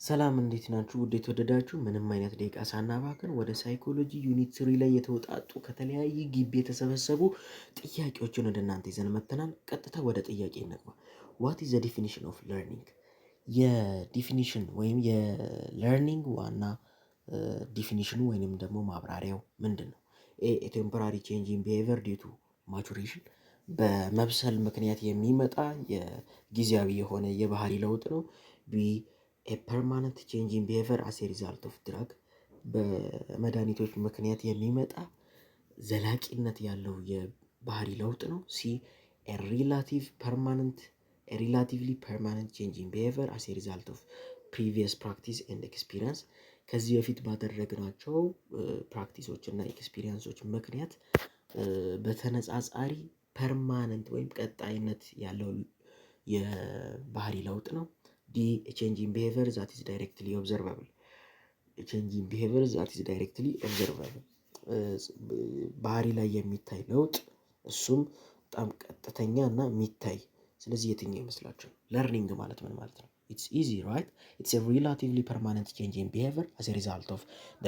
ሰላም እንዴት ናችሁ? ውድ የተወደዳችሁ ምንም አይነት ደቂቃ ሳናባክን ወደ ሳይኮሎጂ ዩኒት 3 ላይ የተወጣጡ ከተለያየ ግቢ የተሰበሰቡ ጥያቄዎችን ወደ እናንተ ይዘን መጥተናል። ቀጥታ ወደ ጥያቄ እንግባ። ዋት ኢዝ ዘ ዲፊኒሽን ኦፍ ለርኒንግ? የዲፊኒሽን ወይም የለርኒንግ ዋና ዲፊኒሽኑ ወይንም ደግሞ ማብራሪያው ምንድን ነው? ኤ ቴምፖራሪ ቼንጅ ኢን ቢሄቪየር ዲው ቱ ማቹሬሽን፣ በመብሰል ምክንያት የሚመጣ የጊዜያዊ የሆነ የባህሪ ለውጥ ነው። ቢ ፐርማነንት ቼንጅ ኢን ቢሄቪየር አስ ኤ ሪዛልት ኦፍ ድራግ፣ በመድኃኒቶች ምክንያት የሚመጣ ዘላቂነት ያለው የባህሪ ለውጥ ነው። ሲ ሪላቲቭሊ ፐርማነንት ቼንጅ ኢን ቢሄቪየር አስ ኤ ሪዛልት ኦፍ ፕሪቪየስ ፕራክቲስ ኤንድ ኤክስፒሪየንስ፣ ከዚህ በፊት ባደረግናቸው ፕራክቲሶች እና ኤክስፒሪየንሶች ምክንያት በተነጻጻሪ ፐርማነንት ወይም ቀጣይነት ያለው የባህሪ ለውጥ ነው። ዲ ቼንጅ ኢን ቢሄቪየር ዛት ኢዝ ዳይሬክትሊ ኦብዘርቫብል፣ ቼንጅ ኢን ቢሄቪየር ዛት ኢዝ ዳይሬክትሊ ኦብዘርቫብል፣ ባህሪ ላይ የሚታይ ለውጥ እሱም በጣም ቀጥተኛ እና የሚታይ። ስለዚህ የትኛው ይመስላችኋል? ለርኒንግ ማለት ምን ማለት ነው? ኢትስ ኢዚ ራይት። ኢትስ ኤ ሪላቲቭሊ ፐርማነንት ቼንጅ ኢን ቢሄቪየር አስ ኤ ሪዛልት ኦፍ ዘ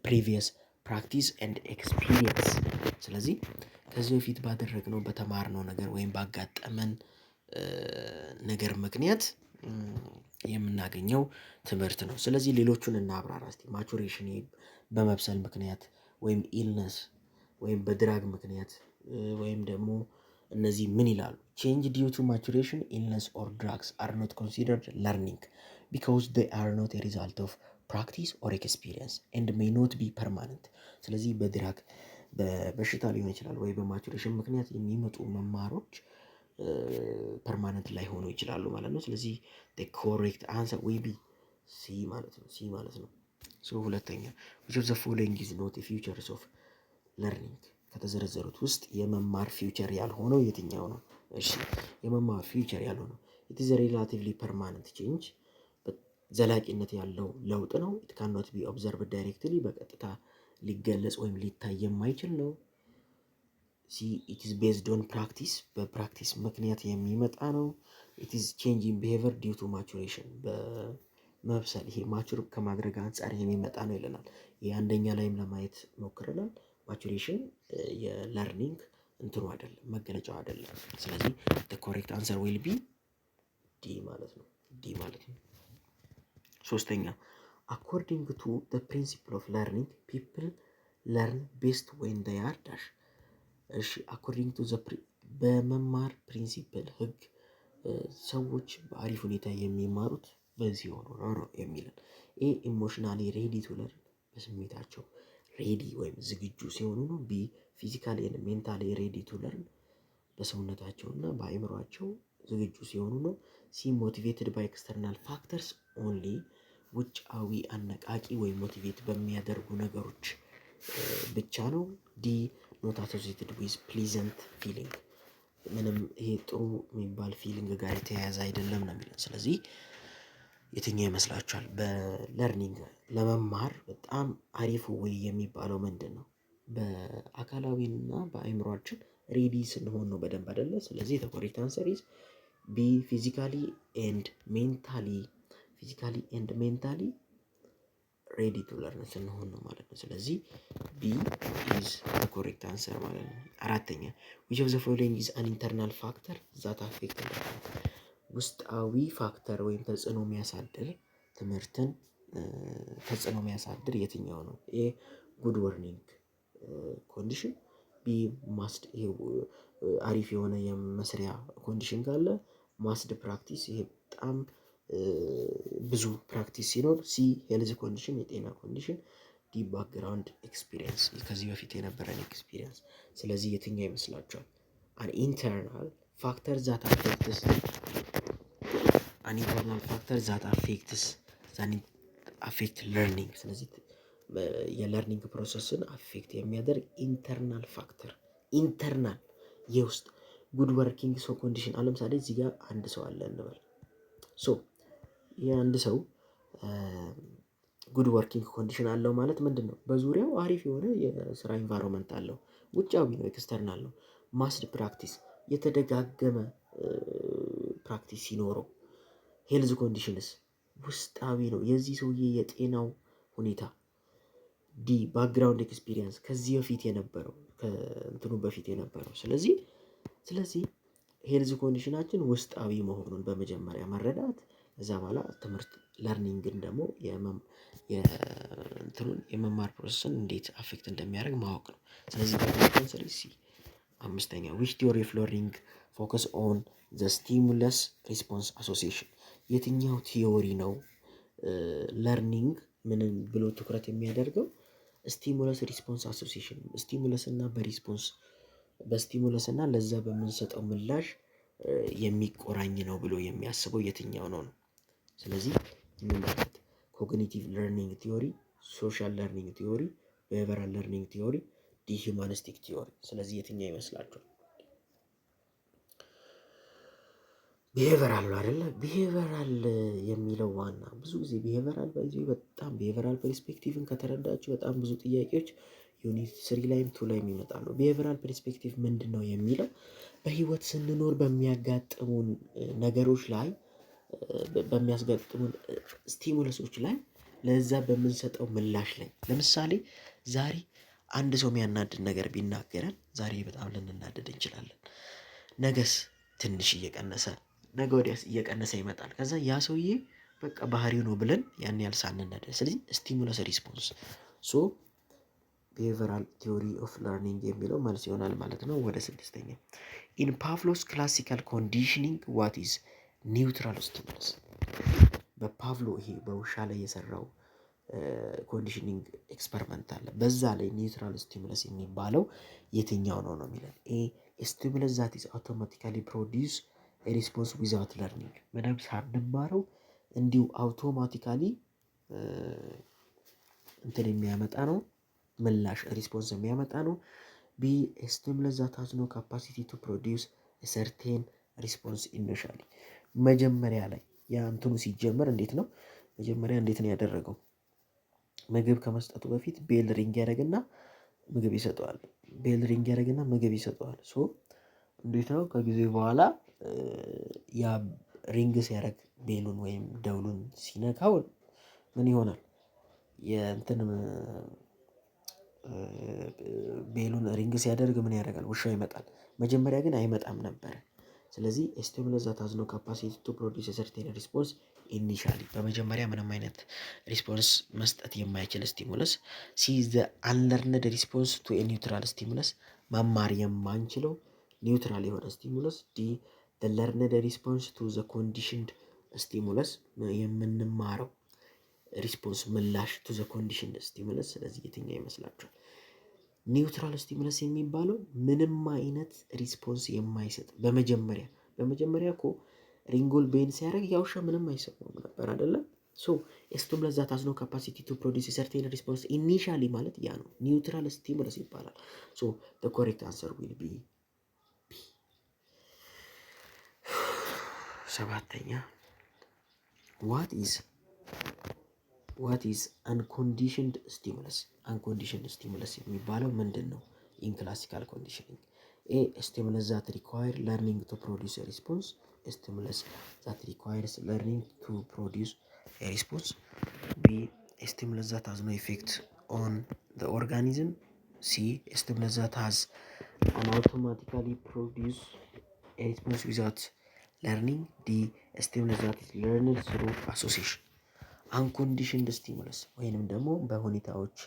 ፕሪቪየስ ፕራክቲስ ኤንድ ኤክስፒሪየንስ። ስለዚህ ከዚህ በፊት ባደረግነው በተማርነው ነገር ወይም ባጋጠመን ነገር ምክንያት የምናገኘው ትምህርት ነው። ስለዚህ ሌሎቹን እናብራራ እስቲ። ማቹሬሽን በመብሰል ምክንያት ወይም ኢልነስ ወይም በድራግ ምክንያት ወይም ደግሞ እነዚህ ምን ይላሉ? ቼንጅ ዲው ቱ ማቹሬሽን ኢልነስ ኦር ድራግስ አር ኖት ኮንሲደርድ ለርኒንግ ቢካውዝ ዴይ አር ኖት ኤ ሪዛልት ኦፍ ፕራክቲስ ኦር ኤክስፒሪየንስ ኤንድ ሜይ ኖት ቢ ፐርማነንት። ስለዚህ በድራግ በበሽታ ሊሆን ይችላል ወይ በማቹሬሽን ምክንያት የሚመጡ መማሮች ፐርማነንት ላይ ሆኖ ይችላሉ ማለት ነው። ስለዚህ ኮሬክት አንሰር ዊል ቢ ሲ ማለት ነው። ሲ ማለት ነው። ሶ ሁለተኛ which of the following is not a features of learning? ከተዘረዘሩት ውስጥ የመማር ፊውቸር ያልሆነው የትኛው ነው? እሺ የመማር ፊውቸር ያልሆነው it is a relatively permanent change፣ ዘላቂነት ያለው ለውጥ ነው። it cannot be observed directly፣ በቀጥታ ሊገለጽ ወይም ሊታይ የማይችል ነው። ሲ ኢት ኢዝ ቤዝድ ኦን ፕራክቲስ፣ በፕራክቲስ ምክንያት የሚመጣ ነው። ኢት ኢዝ ቼንጅ ኢን ቢሄቪየር ዲው ቱ ማቹሬሽን፣ በመብሰል ይሄ ማቹር ከማድረግ አንጻር የሚመጣ ነው ይለናል። ይህ አንደኛ ላይም ለማየት ሞክረናል። ማቹሬሽን የለርኒንግ እንትኑ አይደለም፣ መገለጫው አይደለም። ስለዚህ ኮሬክት አንሰር ዊል ቢ ዲ ማለት ነው። ዲ ማለት ነው። ሶስተኛ አኮርዲንግ ቱ ዘ ፕሪንሲፕል ኦፍ ለርኒንግ ፒፕል ለርን ቤስት ዌን ዴይ አር ዳሽ። እሺ አኮርዲንግ ቱ ዘ በመማር ፕሪንሲፕል ህግ ሰዎች በአሪፍ ሁኔታ የሚማሩት በዚህ ሆኖ ነው የሚለን። ኤ ኢሞሽናሊ ሬዲ ቱ ለርን፣ በስሜታቸው ሬዲ ወይም ዝግጁ ሲሆኑ ነው። ቢ ፊዚካሊ ኤንድ ሜንታሊ ሬዲ ቱ ለርን፣ በሰውነታቸው እና በአእምሯቸው ዝግጁ ሲሆኑ ነው። ሲ ሞቲቬትድ ባይ ኤክስተርናል ፋክተርስ ኦንሊ፣ ውጫዊ አነቃቂ ወይም ሞቲቬት በሚያደርጉ ነገሮች ብቻ ነው። ዲ ኖት አሶሲየትድ ዊዝ ፕሊዘንት ፊሊንግ፣ ምንም ይሄ ጥሩ የሚባል ፊሊንግ ጋር የተያያዘ አይደለም ነው የሚለን። ስለዚህ የትኛው ይመስላችኋል? በለርኒንግ ለመማር በጣም አሪፉ ወይ የሚባለው ምንድን ነው? በአካላዊና በአእምሯችን ሬዲ ስንሆን ነው በደንብ አይደለ? ስለዚህ ኮሬክት አንሰር ኢዝ ቢ ፊዚካሊ ኤንድ ሜንታሊ ሬዲ ቱ ለርን ስንሆን ነው ማለት ነው። ስለዚህ ቢ ኢዝ ኮሬክት አንሰር ማለት ነው። አራተኛ which of the following is an internal factor that affect learning? ውስጣዊ ፋክተር ወይም ተጽዕኖ የሚያሳድር ትምህርትን ተጽዕኖ የሚያሳድር የትኛው ነው? ኤ ጉድ ወርኒንግ ኮንዲሽን፣ ቢ ማስድ፣ ይሄ አሪፍ የሆነ የመስሪያ ኮንዲሽን ካለ ማስድ ፕራክቲስ፣ ይሄ በጣም ብዙ ፕራክቲስ ሲኖር። ሲ ሄልዝ ኮንዲሽን፣ የጤና ኮንዲሽን። ዲ ባክግራውንድ ኤክስፒሪየንስ፣ ከዚህ በፊት የነበረን ኤክስፒሪየንስ። ስለዚህ የትኛው ይመስላችኋል? አን ኢንተርናል ፋክተር ዛት አፌክት ለርኒንግ። ስለዚህ የለርኒንግ ፕሮሰስን አፌክት የሚያደርግ ኢንተርናል ፋክተር፣ ኢንተርናል የውስጥ ጉድ ወርኪንግ ሶ ኮንዲሽን። አሁን ለምሳሌ እዚህ ጋር አንድ ሰው አለ እንበል። ሶ የአንድ ሰው ጉድ ወርኪንግ ኮንዲሽን አለው ማለት ምንድን ነው? በዙሪያው አሪፍ የሆነ የስራ ኢንቫይሮንመንት አለው። ውጫዊ ነው፣ ኤክስተርናል ነው። ማስድ ፕራክቲስ፣ የተደጋገመ ፕራክቲስ ሲኖረው። ሄልዝ ኮንዲሽንስ ውስጣዊ ነው የዚህ ሰውዬ የጤናው ሁኔታ። ዲ ባክግራውንድ ኤክስፒሪየንስ ከዚህ በፊት የነበረው ከእንትኑ በፊት የነበረው። ስለዚህ ሄልዝ ኮንዲሽናችን ውስጣዊ መሆኑን በመጀመሪያ መረዳት፣ ከዛ በኋላ ትምህርት ለርኒንግን ደግሞ የመማር ፕሮሰስን እንዴት አፌክት እንደሚያደርግ ማወቅ ነው። ስለዚህ በኮንሰሪ ሲ አምስተኛ ዊች ቲዮሪ ኦፍ ለርኒንግ ፎከስ ኦን ዘ ስቲሙለስ ሪስፖንስ አሶሲዬሽን። የትኛው ቲዮሪ ነው ለርኒንግ ምንን ብሎ ትኩረት የሚያደርገው? ስቲሙለስ ሪስፖንስ አሶሲዬሽን ስቲሙለስ እና በስቲሙለስ እና ለዛ በምንሰጠው ምላሽ የሚቆራኝ ነው ብሎ የሚያስበው የትኛው ነው? ስለዚህ እንመልከት። ኮግኒቲቭ ለርኒንግ ቲዮሪ፣ ሶሻል ለርኒንግ ቲዮሪ፣ ቢሄቨራል ለርኒንግ ቲዮሪ፣ ዲሂውማኒስቲክ ቲዮሪ። ስለዚህ የትኛው ይመስላችኋል? ቢሄቨራል ነው አይደለ? ቢሄቨራል የሚለው ዋና ብዙ ጊዜ ቢሄቨራል በጣም ቢሄቨራል ፐርስፔክቲቭን ከተረዳችሁ በጣም ብዙ ጥያቄዎች ዩኒት 3 ላይም 2 ላይም ይመጣሉ። ቢሄቨራል ፐርስፔክቲቭ ምንድን ነው የሚለው በህይወት ስንኖር በሚያጋጥሙን ነገሮች ላይ በሚያስገጥሙን ስቲሙለሶች ላይ ለዛ በምንሰጠው ምላሽ ላይ። ለምሳሌ ዛሬ አንድ ሰው የሚያናድድ ነገር ቢናገረን ዛሬ በጣም ልንናደድ እንችላለን። ነገስ ትንሽ እየቀነሰ ነገ ወዲያስ እየቀነሰ ይመጣል። ከዛ ያ ሰውዬ በቃ ባህሪው ነው ብለን ያን ያህል ሳንናደድ። ስለዚህ ስቲሙለስ ሪስፖንስ ሶ ቢሄቨራል ቲዮሪ ኦፍ ለርኒንግ የሚለው መልስ ይሆናል ማለት ነው። ወደ ስድስተኛ ኢን ፓቭሎስ ክላሲካል ኮንዲሽኒንግ ዋት ኢዝ ኒውትራል ስቲሙለስ። በፓቭሎ ይሄ በውሻ ላይ የሰራው ኮንዲሽኒንግ ኤክስፐሪመንት አለ። በዛ ላይ ኒውትራል ስቲሙለስ የሚባለው የትኛው ነው የሚለን። ስቲሙለስ ዛት ኢዝ አውቶማቲካሊ ፕሮዲውስ ሪስፖንስ ዊዛውት ለርኒንግ። ምንም ሳንማረው እንዲሁ አውቶማቲካሊ እንትን የሚያመጣ ነው ምላሽ ሪስፖንስ የሚያመጣ ነው። ቢ ስቲሙለስ ዛት ሃዝ ኖ ካፓሲቲ ቱ ፕሮዲውስ ሰርቴን ሪስፖንስ ኢኒሻሊ። መጀመሪያ ላይ ያ እንትኑ ሲጀመር እንዴት ነው ያደረገው? ምግብ ከመስጠቱ በፊት ቤል ሪንግ ያደርግና ምግብ ይሰጠዋል። ሶ እንዴት ነው ከጊዜ በኋላ ያ ሪንግ ሲያደርግ ቤሉን ወይም ደውሉን ሲነካው ምን ይሆናል? የእንትን ቤሉን ሪንግ ሲያደርግ ምን ያደርጋል? ውሻው ይመጣል። መጀመሪያ ግን አይመጣም ነበር። ስለዚህ ስቲሙለስ ዛት ሃዝ ኖ ካፓሲቲ ቱ ፕሮዲውስ ሰርቴን ሪስፖንስ ኢኒሻሊ። በመጀመሪያ ምንም አይነት ሪስፖንስ መስጠት የማይችል ስቲሙለስ። ሲ ዘ አንለርንድ ሪስፖንስ ቱ ኒውትራል ስቲሙለስ። መማር የማንችለው ኒውትራል የሆነ ስቲሙለስ። ዲ ዘ ለርንድ ሪስፖንስ ቱ ዘ ኮንዲሽንድ ስቲሙለስ። የምንማረው ሪስፖንስ ምላሽ ቱ ዘ ኮንዲሽንድ ስቲሙለስ። ስለዚህ የትኛው ይመስላችኋል? ኒውትራል ስቲሙለስ የሚባለው ምንም አይነት ሪስፖንስ የማይሰጥ በመጀመሪያ እኮ ሪንጎል ቤን ሲያደርግ ያውሻ ምንም አይሰማውም ነበር አይደለም። ሶ ስቲሙለስ ዛት ሃዝ ኖ ካፓሲቲ ቱ ፕሮዲውስ ሰርቴን ሪስፖንስ ኢኒሻሊ ማለት ያ ነው፣ ኒውትራል ስቲሙለስ ይባላል። ሶ ዘ ኮሬክት አንሰር ዊል ቢ ቢ። ሰባተኛ ዋት ኢዝ አንኮንዲሽንድ ስቲሙለስ። አንኮንዲሽንድ ስቲሙለስ የሚባለው ምንድን ነው? ኢን ክላሲካል ኮንዲሽኒንግ ኤ ስቲሙለስ ዛት ሪኳየር ለርኒንግ ቱ ፕሮዲውስ ሪስፖንስ። ስቲሙለስ ዛት ሪኳየርስ ለርኒንግ ቱ ፕሮዲውስ ሪስፖንስ። ቢ ስቲሙለስ ዛት ሃዝ ኖ ኢፌክት ኦን ዘ ኦርጋኒዝም። ሲ ስቲሙለስ ዛት ሃዝ አን አውቶማቲካሊ ፕሮዲውስ ሪስፖንስ ዊዛውት ለርኒንግ። ዲ ስቲሙለስ ዛት ኢዝ ለርንድ ስሩ አሶሲዬሽን። አንኮንዲሽንድ ስቲሙለስ ወይንም ደግሞ በሁኔታዎች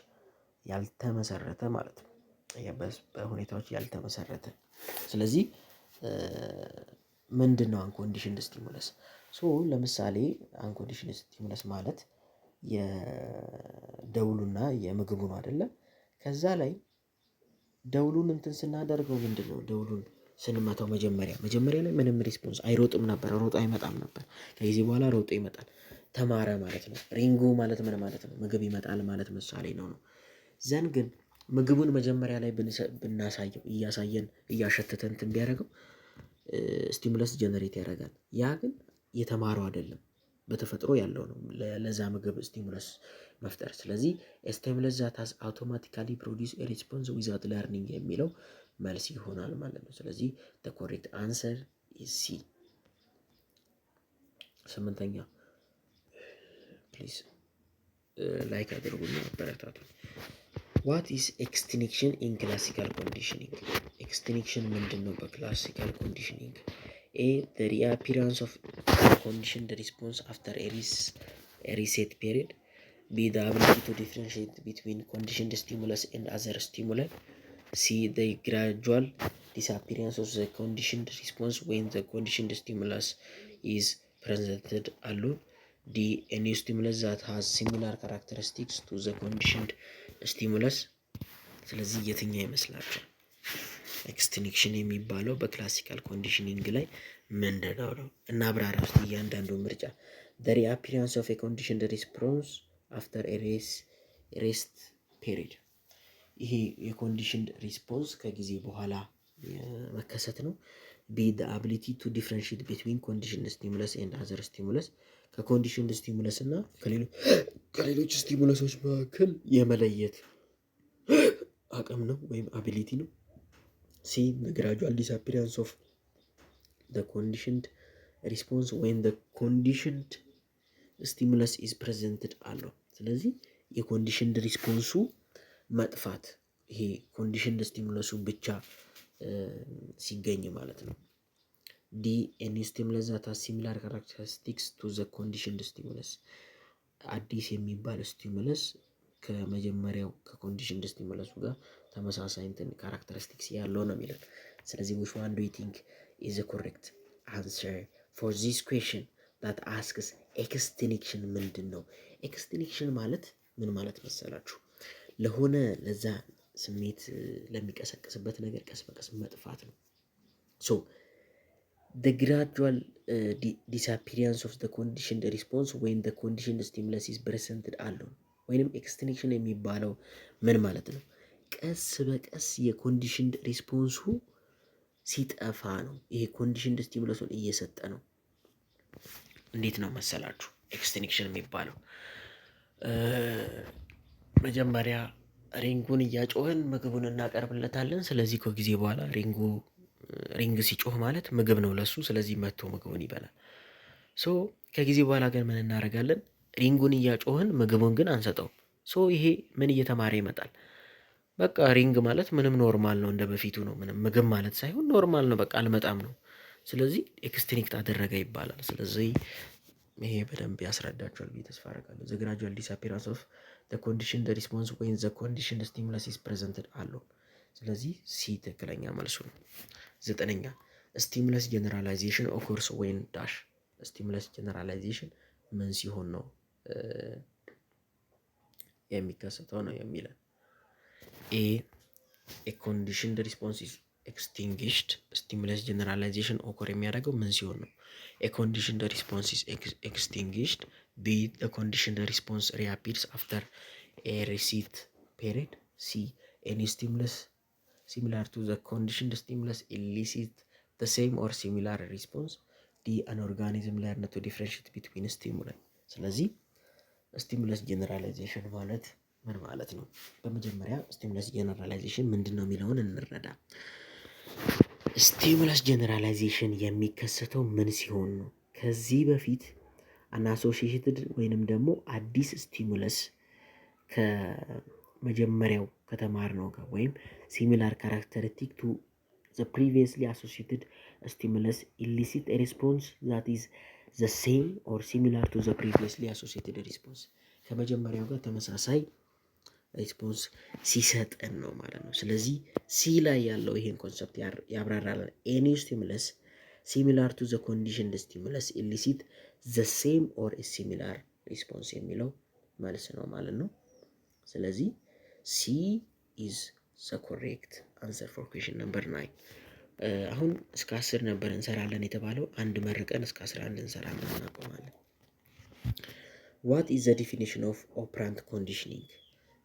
ያልተመሰረተ ማለት ነው። በሁኔታዎች ያልተመሰረተ። ስለዚህ ምንድን ነው አንኮንዲሽንድ ስቲሙለስ? ለምሳሌ አንኮንዲሽንድ ስቲሙለስ ማለት የደውሉና የምግቡ ነው አይደለ? ከዛ ላይ ደውሉን እንትን ስናደርገው ምንድን ነው ደውሉን ስንመታው መጀመሪያ ላይ ምንም ሪስፖንስ አይሮጥም ነበር፣ ሮጦ አይመጣም ነበር። ከጊዜ በኋላ ሮጦ ይመጣል። ተማረ ማለት ነው። ሪንጉ ማለት ምን ማለት ነው? ምግብ ይመጣል ማለት ምሳሌ ነው። ዘን ግን ምግቡን መጀመሪያ ላይ ብናሳየው እያሳየን እያሸተተን እንትን ቢያደርገው ስቲሙለስ ጀነሬት ያደርጋል። ያ ግን የተማረው አይደለም፣ በተፈጥሮ ያለው ነው ለዛ ምግብ ስቲሙለስ መፍጠር። ስለዚህ ስቲሙለስ ዛት ሃዝ አውቶማቲካሊ ፕሮዲውስ ሪስፖንስ ዊዛውት ለርኒንግ የሚለው መልስ ይሆናል ማለት ነው። ስለዚህ the correct answer is C። ስምንተኛ ፕሊዝ ላይክ አድርጉና አበረታቱ። ዋት ኢዝ ኤክስቲንክሽን ኢን ክላሲካል ኮንዲሽኒንግ? ኤክስቲንክሽን ምንድን ነው በክላሲካል ኮንዲሽኒንግ? ኤ the reappearance of conditioned response after a reset period. B the ability to differentiate between conditioned stimulus and other stimuli. C the gradual disappearance of the conditioned response when the conditioned stimulus is presented alone. D a new stimulus that has similar characteristics to the conditioned stimulus. ስለዚህ የትኛው ይመስላችኋል? ኤክስቲንክሽን የሚባለው በክላሲካል ኮንዲሽኒንግ ላይ ምንድነው ነው? እና አብራራ ውስጥ እያንዳንዱ ምርጫ the reappearance of a conditioned response after a rest period። ይሄ የኮንዲሽንድ ሪስፖንስ ከጊዜ በኋላ መከሰት ነው። ቢ the ability to differentiate between conditioned stimulus and other stimulus። ከኮንዲሽንድ ስቲሙለስ እና ከሌሎች ስቲሙለሶች መካከል የመለየት አቅም ነው ወይም አቢሊቲ ነው። ሲ the gradual disappearance of the conditioned response when the conditioned stimulus is presented አለው። ስለዚህ የኮንዲሽንድ ሪስፖንሱ መጥፋት ይሄ ኮንዲሽንድ ስቲሙለሱ ብቻ ሲገኝ ማለት ነው። ዲ ኤኒ ስቲሙለስ that has similar characteristics to the conditioned stimulus። አዲስ የሚባል ስቲሙለስ ከመጀመሪያው ከኮንዲሽንድ ስቲሙለሱ ጋር ተመሳሳይ እንትን ካራክተሪስቲክስ ያለው ነው የሚለው። ስለዚህ which one do you think is the correct answer for this question that asks ኤክስቲንክሽን ምንድን ነው? ኤክስቲንክሽን ማለት ምን ማለት መሰላችሁ? ለሆነ ለዛ ስሜት ለሚቀሰቅስበት ነገር ቀስ በቀስ መጥፋት ነው። ሶ the gradual disappearance of the conditioned response when the conditioned stimulus is presented alone ወይንም ኤክስቲንክሽን የሚባለው ምን ማለት ነው? ቀስ በቀስ የኮንዲሽንድ ሪስፖንሱ ሲጠፋ ነው። ይሄ ኮንዲሽንድ ስቲሙለሱን እየሰጠ ነው። እንዴት ነው መሰላችሁ ኤክስቲንክሽን የሚባለው? መጀመሪያ ሪንጉን እያጮህን ምግቡን እናቀርብለታለን። ስለዚህ ከጊዜ በኋላ ሪንግ ሲጮህ ማለት ምግብ ነው ለሱ። ስለዚህ መጥቶ ምግቡን ይበላል። ሶ ከጊዜ በኋላ ግን ምን እናደርጋለን? ሪንጉን እያጮህን ምግቡን ግን አንሰጠውም። ሶ ይሄ ምን እየተማረ ይመጣል? በቃ ሪንግ ማለት ምንም ኖርማል ነው፣ እንደ በፊቱ ነው። ምንም ምግብ ማለት ሳይሆን ኖርማል ነው፣ በቃ አልመጣም ነው። ስለዚህ ኤክስቲንክት አደረገ ይባላል። ስለዚህ ይሄ በደንብ ያስረዳቸዋል ብዬ ተስፋ አደርጋለሁ። the gradual disappearance of the conditioned response when the conditioned stimulus is presented አለው። ስለዚህ ሲ ትክክለኛ መልሱ ነው። 9ኛ ስቲሙለስ ጀነራላይዜሽን ኦኮርስ ዌን ዳሽ። ስቲሙለስ ጀነራላይዜሽን ምን ሲሆን ነው የሚከሰተው ነው የሚለን። ኤ ኮንዲሽንድ ሪስፖንስ ኢዝ ኤክስቲንግሽድ። ስቲሙለስ ጀነራላይዜሽን ኦኮር የሚያደርገው ምን ሲሆን ነው? ኤ ኮንዲሽንድ ሪስፖንስ ኢዝ ኤክስቲንግሽድ። ቢ ኮንዲሽንድ ሪስፖንስ ሪአፒርስ አፍተር ኤ ሪሲት ፔሪድ። ሲ ኤኒ ስቲሙለስ similar to the conditioned stimulus elicit the same or similar response. D an organism learn to differentiate between stimuli። ስለዚህ ስቲሙለስ ጀነራላይዜሽን ማለት ምን ማለት ነው? በመጀመሪያ ስቲሙለስ ጀነራላይዜሽን ምንድን ነው የሚለውን እንረዳ። ስቲሙለስ ጀነራላይዜሽን የሚከሰተው ምን ሲሆን ነው? ከዚህ በፊት አናሶሺየትድ ወይንም ደግሞ አዲስ ስቲሙለስ ከመጀመሪያው ከተማርነው ጋር ወይም ሲሚላር ካራክተሪስቲክ ቱ the previously associated stimulus elicit a response that is the same or similar to the previously associated response። ከመጀመሪያው ጋር ተመሳሳይ ሪስፖንስ ሲሰጠን ነው ማለት ነው። ስለዚህ ሲ ላይ ያለው ይሄን ኮንሰፕት ያብራራል። any stimulus similar to the conditioned stimulus elicit the same or a similar response የሚለው መልስ ነው ማለት ነው። ስለዚህ ሲ is the correct answer for question number 9። አሁን እስከ 10 ነበር እንሰራለን የተባለው። አንድ መርቀን እስከ 11 እንሰራለን እናቆማለን። what is the definition of operant conditioning?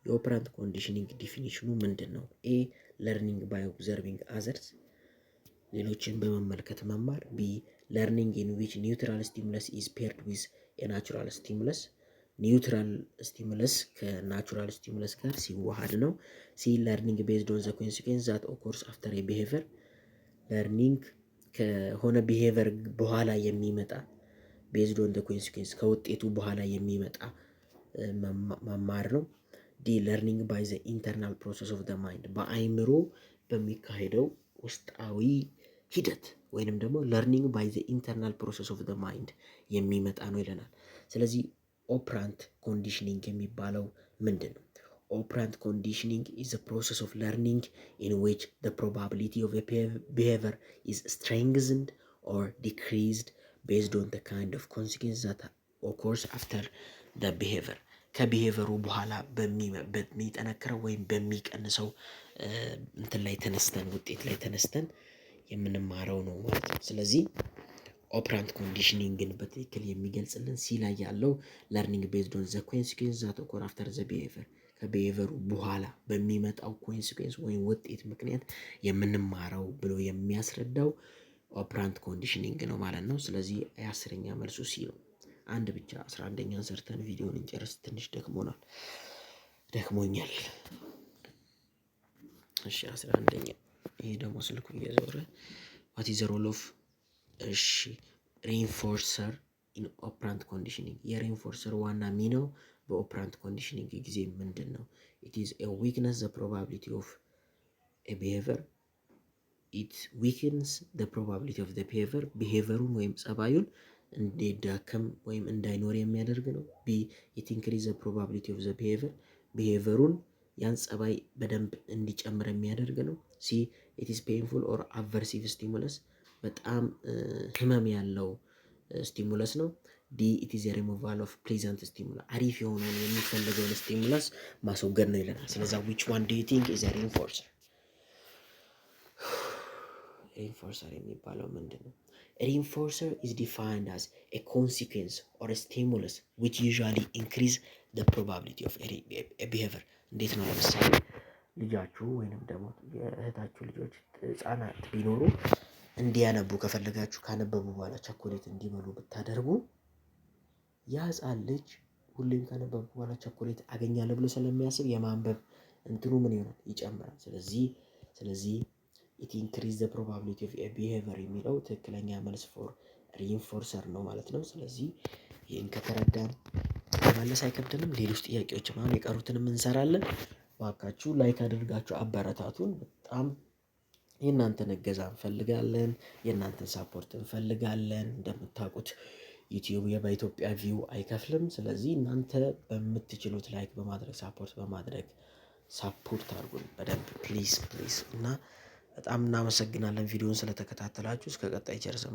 የኦፕራንት ኮንዲሽኒንግ ዲፊኒሽኑ ምንድን ነው? ኤ learning by observing others፣ ሌሎችን በመመልከት መማር። ቢ learning in which neutral stimulus is paired with a natural stimulus፣ ኒውትራል ስቲሙለስ ከናቹራል ስቲሙለስ ጋር ሲዋሃድ ነው። ሲ ለርኒንግ ቤዝድ ኦን ዘ ኮንሲኩዌንስ ዛት ኦኮርስ አፍተር ኤ ቢሄቪየር፣ ለርኒንግ ከሆነ ቢሄቪየር በኋላ የሚመጣ ቤዝድ ኦን ዘ ኮንሲኩዌንስ ከውጤቱ በኋላ የሚመጣ መማር ነው። ዲ ለርኒንግ ባይ ዘ ኢንተርናል ፕሮሰስ ኦፍ ዘ ማይንድ በአይምሮ በሚካሄደው ውስጣዊ ሂደት ወይንም ደግሞ ለርኒንግ ባይ ዘ ኢንተርናል ፕሮሰስ ኦፍ ዘ ማይንድ የሚመጣ ነው ይለናል። ስለዚህ ኦፕራንት ኮንዲሽኒንግ የሚባለው ምንድን ነው? ኦፕራንት ኮንዲሽኒንግ ኢዝ a process of learning in which the probability of a behavior is strengthened or decreased based on the kind of consequence that occurs after the behavior ከቢሄቨሩ በኋላ በሚጠነክረው ወይም በሚቀንሰው እንትን ላይ ተነስተን ውጤት ላይ ተነስተን የምንማረው ነው ማለት ነው። ስለዚህ ኦፕራንት ኮንዲሽኒንግን በትክክል የሚገልጽልን ሲ ላይ ያለው ለርኒንግ ቤዝድ ኦን ዘ ኮንሲኩዌንስ ዛት ኦኮር አፍተር ዘ ቢሄቪየር ከቢሄቪየሩ በኋላ በሚመጣው ኮንሲኩዌንስ ወይም ውጤት ምክንያት የምንማረው ብሎ የሚያስረዳው ኦፕራንት ኮንዲሽኒንግ ነው ማለት ነው። ስለዚህ የአስረኛ መልሱ ሲ ነው። አንድ ብቻ 11ኛን ሰርተን ቪዲዮን እንጨርስ። ትንሽ ደክሞኛል። እሺ 11ኛ ይሄ ደግሞ ስልኩ እየዞረ what is the role of እሺ ሪኢንፎርሰር ኢን ኦፕራንት ኮንዲሽኒንግ የሪኢንፎርሰር ዋና ሚናው በኦፕራንት ኮንዲሽኒንግ ጊዜ ምንድን ነው? it is a weakness the probability of a behavior it weakens the probability of the behaviorun ወይም ጸባዩን እንዲዳከም ወይም እንዳይኖር የሚያደርግ ነው። ቢ it increase the probability of the behaviorun ያን ጸባይ በደንብ እንዲጨምር የሚያደርግ ነው። ሲ it is painful or aversive stimulus በጣም ህመም ያለው ስቲሙለስ ነው። ዲ it is a removal of pleasant stimulus አሪፍ የሆነውን የሚፈልገውን ስቲሙለስ ማስወገድ ነው ይለናል። ስለዚህ which one do you think is a reinforcer? reinforcer የሚባለው ምንድን ነው? reinforcer is defined as a consequence or a stimulus which usually increase the probability of a behavior እንዴት ነው? ለምሳሌ ልጃችሁ ወይንም ደግሞ የእህታችሁ ልጆች ህፃናት ቢኖሩ እንዲያነቡ ከፈለጋችሁ ካነበቡ በኋላ ቸኮሌት እንዲበሉ ብታደርጉ ያ ህፃን ልጅ ሁሌም ካነበቡ በኋላ ቸኮሌት አገኛለሁ ብሎ ስለሚያስብ የማንበብ እንትኑ ምን ይሆናል? ይጨምራል። ስለዚህ it increase the probability of a behavior የሚለው ትክክለኛ መልስ ፎር ሪኢንፎርሰር ነው ማለት ነው። ስለዚህ ይህን ከተረዳን መመለስ አይከብድንም። ሌሎች ጥያቄዎችም አሁን የቀሩትንም እንሰራለን። ባካችሁ ላይክ አድርጋችሁ አበረታቱን። በጣም የእናንተን እገዛ እንፈልጋለን። የእናንተን ሳፖርት እንፈልጋለን። እንደምታውቁት ዩቲዩብ በኢትዮጵያ ቪው አይከፍልም። ስለዚህ እናንተ በምትችሉት ላይክ በማድረግ ሳፖርት አድርጉን በደንብ ፕሊዝ እና በጣም እናመሰግናለን ቪዲዮውን ስለተከታተላችሁ። እስከ ቀጣይ ቸር ሰንብቱ።